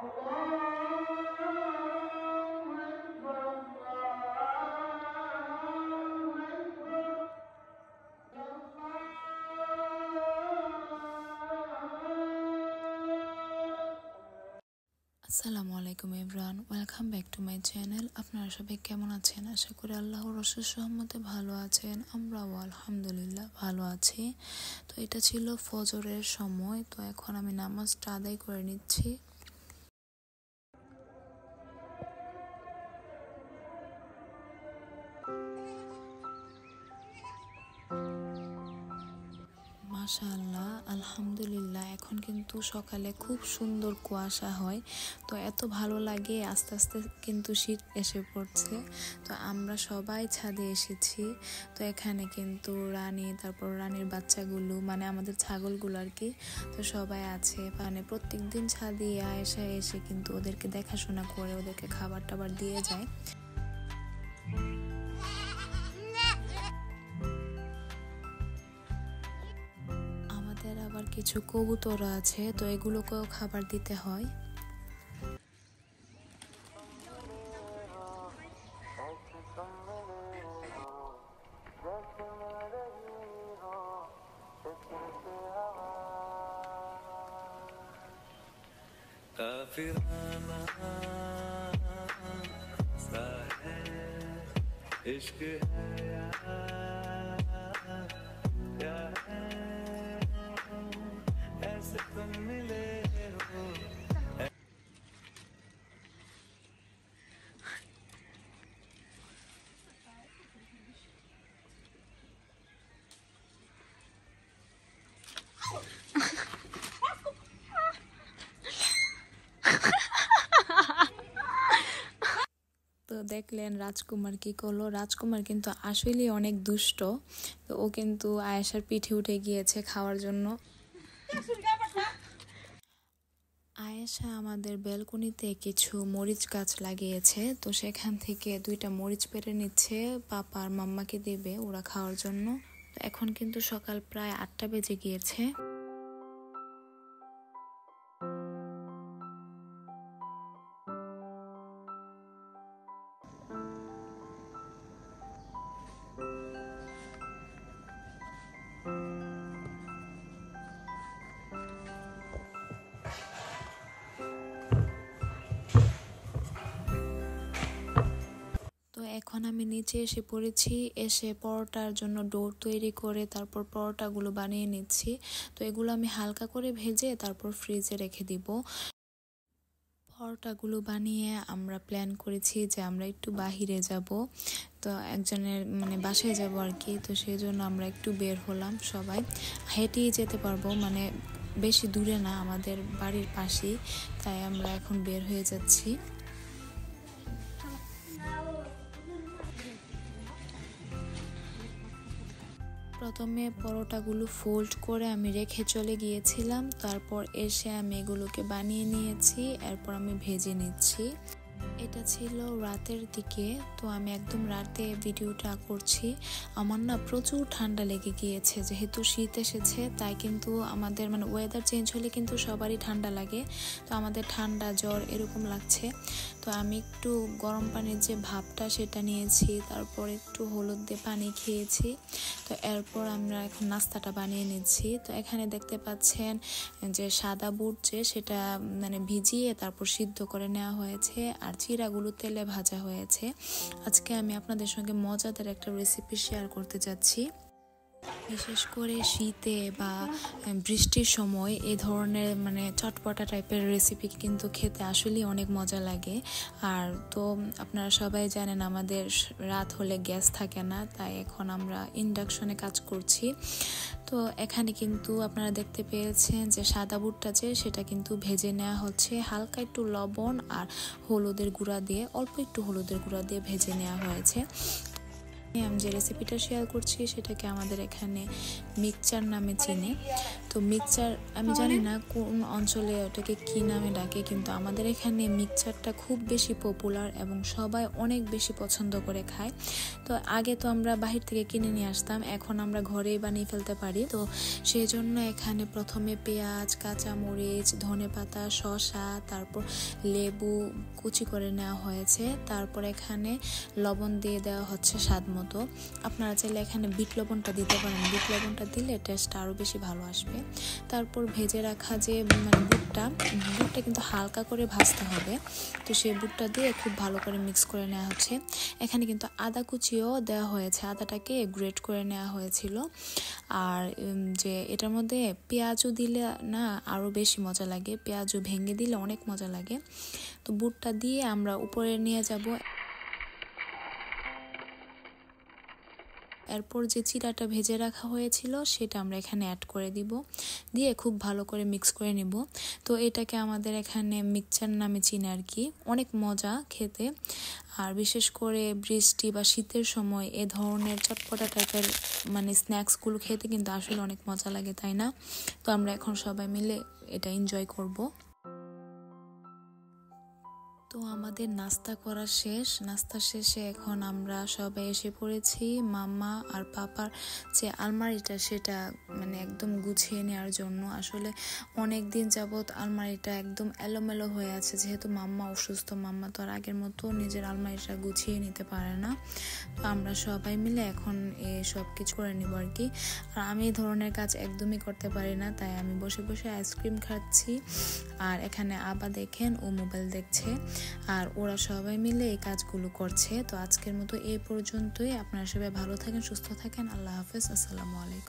আসসালামু আলাইকুম everyone, welcome back to my channel. আপনারা সবাই কেমন আছেন? আশা করি আল্লাহর অশেষ রহমতে ভালো আছেন। আমরাও আলহামদুলিল্লাহ ভালো আছি। তো এটা ছিল ফজরের সময়। তো এখন আমি নামাজটা আদায় করে নিচ্ছি। মাশাআল্লাহ, আলহামদুলিল্লাহ। এখন কিন্তু সকালে খুব সুন্দর কুয়াশা হয়, তো এত ভালো লাগে। আস্তে আস্তে কিন্তু শীত এসে পড়ছে। তো আমরা সবাই ছাদে এসেছি। তো এখানে কিন্তু রানী, তারপর রানীর বাচ্চাগুলো, মানে আমাদের ছাগলগুলো আর কি, তো সবাই আছে। মানে প্রত্যেক দিন ছাদে আয়েশা এসে কিন্তু ওদেরকে দেখাশোনা করে, ওদেরকে খাবার টাবার দিয়ে যায়। আবার কিছু কবুতর আছে, তো এগুলোকেও খাবার দিতে হয়। इश्क है या ऐसे तुम मिले हो। তো দেখলেন রাজকুমার কি করলো। রাজকুমার কিন্তু আসলে অনেক দুষ্ট। তো ও কিন্তু আয়েশার পিঠে উঠে গিয়েছে খাওয়ার জন্য। আয়েশা আমাদের ব্যালকনিতে কিছু মরিচ গাছ লাগিয়েছে, তো সেখান থেকে 2টা মরিচ পেড়ে নিচ্ছে, পাপা আর মাম্মাকে দেবে ওরা খাওয়ার জন্য। তো এখন কিন্তু সকাল প্রায় 8টা বেজে গিয়েছে। তো এখন আমি নিচে এসে পড়েছি। এসে পরোটার জন্য ডো তৈরি করে তারপর পরোটাগুলো বানিয়ে নিচ্ছি। তো এগুলো আমি হালকা করে ভেজে তারপর ফ্রিজে রেখে দিব। পরোটাগুলো বানিয়ে আমরা প্ল্যান করেছি যে আমরা একটু বাহিরে যাব, তো একজনের মানে বাসায় যাব আর কি। তো সেই জন্য আমরা একটু বের হলাম, সবাই হেঁটেই যেতে পারবো, মানে বেশি দূরে না, আমাদের বাড়ির পাশেই। তাই আমরা এখন বের হয়ে যাচ্ছি। প্রথমে পরোটাগুলো ফোল্ড করে আমি রেখে চলে গিয়েছিলাম, তারপর এসে আমি এগুলোকে বানিয়ে নিয়েছি, এরপর আমি ভেজে নিচ্ছি। এটা ছিল রাতের দিকে, তো আমি একদম রাতে ভিডিওটা করছি। আমার না প্রচুর ঠান্ডা লেগে গিয়েছে, যেহেতু শীত এসেছে, তাই কিন্তু আমাদের মানে ওয়েদার চেঞ্জ হলে কিন্তু সবারই ঠান্ডা লাগে। তো আমাদের ঠান্ডা জ্বর এরকম লাগছে। তো আমি একটু গরম পানির যে ভাপটা সেটা নিয়েছি, তারপর একটু হলুদ দিয়ে পানি খেয়েছি। তো এরপর আমরা এখন নাস্তাটা বানিয়ে নিচ্ছি। তো এখানে দেখতে পাচ্ছেন যে সাদা বুট যে সেটা মানে ভিজিয়ে তারপর সিদ্ধ করে নেওয়া হয়েছে, আর চিড়াগুলো তেলে ভাজা হয়েছে। আজকে আমি আপনাদের সঙ্গে মজাদার একটা রেসিপি শেয়ার করতে যাচ্ছি। বিশেষ করে শীতে বা বৃষ্টির সময় এই ধরনের মানে চটপটা টাইপের রেসিপি কিন্তু খেতে আসলেই অনেক মজা লাগে। আর তো আপনারা সবাই জানেন আমাদের রাত হলে গ্যাস থাকে না, তাই এখন আমরা ইন্ডাকশনে কাজ করছি। তো এখানে কিন্তু আপনারা দেখতে পেয়েছেন যে সাদা বুটটা যে সেটা কিন্তু ভেজে নেওয়া হচ্ছে, হালকা একটু লবণ আর হলুদের গুঁড়া দিয়ে, অল্প একটু হলুদের গুঁড়া দিয়ে ভেজে নেওয়া হয়েছে। আমি যে রেসিপিটা শেয়ার করছি সেটাকে আমাদের এখানে মিক্সচার নামে চিনি। তো মিক্সচার আমি জানি না কোন অঞ্চলে ওটাকে কি নামে ডাকে, কিন্তু আমাদের এখানে মিক্সচারটা খুব বেশি পপুলার এবং সবাই অনেক বেশি পছন্দ করে খায়। তো আগে তো আমরা বাহির থেকে কিনে নিয়ে আসতাম, এখন আমরা ঘরেই বানিয়ে ফেলতে পারি। তো সেই জন্য এখানে প্রথমে পেঁয়াজ, কাঁচামরিচ, ধনেপাতা, শসা, তারপর লেবু কুচি করে নেওয়া হয়েছে। তারপর এখানে লবণ দিয়ে দেওয়া হচ্ছে স্বাদ মতো। আপনারা চাইলে এখানে বিট লবণটা দিতে পারেন, বিট লবণটা দিলে টেস্টটা আরও বেশি ভালো আসবে। তারপর ভেজে রাখা যে বুটটা কিন্তু হালকা করে ভাজতে হবে। তো সেই বুটটা দিয়ে খুব ভালো করে মিক্স করে নেওয়া হচ্ছে। এখানে কিন্তু আদা কুচিও দেওয়া হয়েছে, আদাটাকে গ্রেট করে নেওয়া হয়েছিল। আর যে এটার মধ্যে পেঁয়াজও দিলে না আরও বেশি মজা লাগে, পেঁয়াজও ভেঙে দিলে অনেক মজা লাগে। তো বুটটা দিয়ে আমরা উপরে নিয়ে যাব। এরপর যে চিড়াটা ভেজে রাখা হয়েছিল সেটা আমরা এখানে অ্যাড করে দিব, দিয়ে খুব ভালো করে মিক্স করে নিব। তো এটাকে আমাদের এখানে মিক্সচার নামে চিনি আর কি। অনেক মজা খেতে, আর বিশেষ করে বৃষ্টি বা শীতের সময় এ ধরনের চটপটা টাইপের স্ন্যাক্সগুলো খেতে কিন্তু আসলে অনেক মজা লাগে, তাই না? তো আমরা এখন সবাই মিলে এটা এনজয় করব। তো আমাদের নাস্তা করা শেষ, নাস্তা শেষে এখন আমরা সবাই এসে পড়েছি মাম্মা আর পাপার যে আলমারিটা সেটা একদম গুছিয়ে নেওয়ার জন্য। আসলে অনেক দিন যাবৎ আলমারিটা একদম এলোমেলো হয়ে আছে, যেহেতু মাম্মা অসুস্থ, মাম্মা তো আর আগের মতো নিজের আলমারিটা গুছিয়ে নিতে পারে না। তো আমরা সবাই মিলে এখন সব কিছু করে নিব আর কি। আর আমি এই ধরনের কাজ একদমই করতে পারি না, তাই আমি বসে বসে আইসক্রিম খাচ্ছি। আর এখানে আবা দেখেন ও মোবাইল দেখছে, আর ওরা সবাই মিলে এই কাজগুলো করছে। তো আজকের মতো এই পর্যন্তই। আপনারা সবাই ভালো থাকেন, সুস্থ থাকেন। আল্লাহ হাফেজ, আসসালামু আলাইকুম।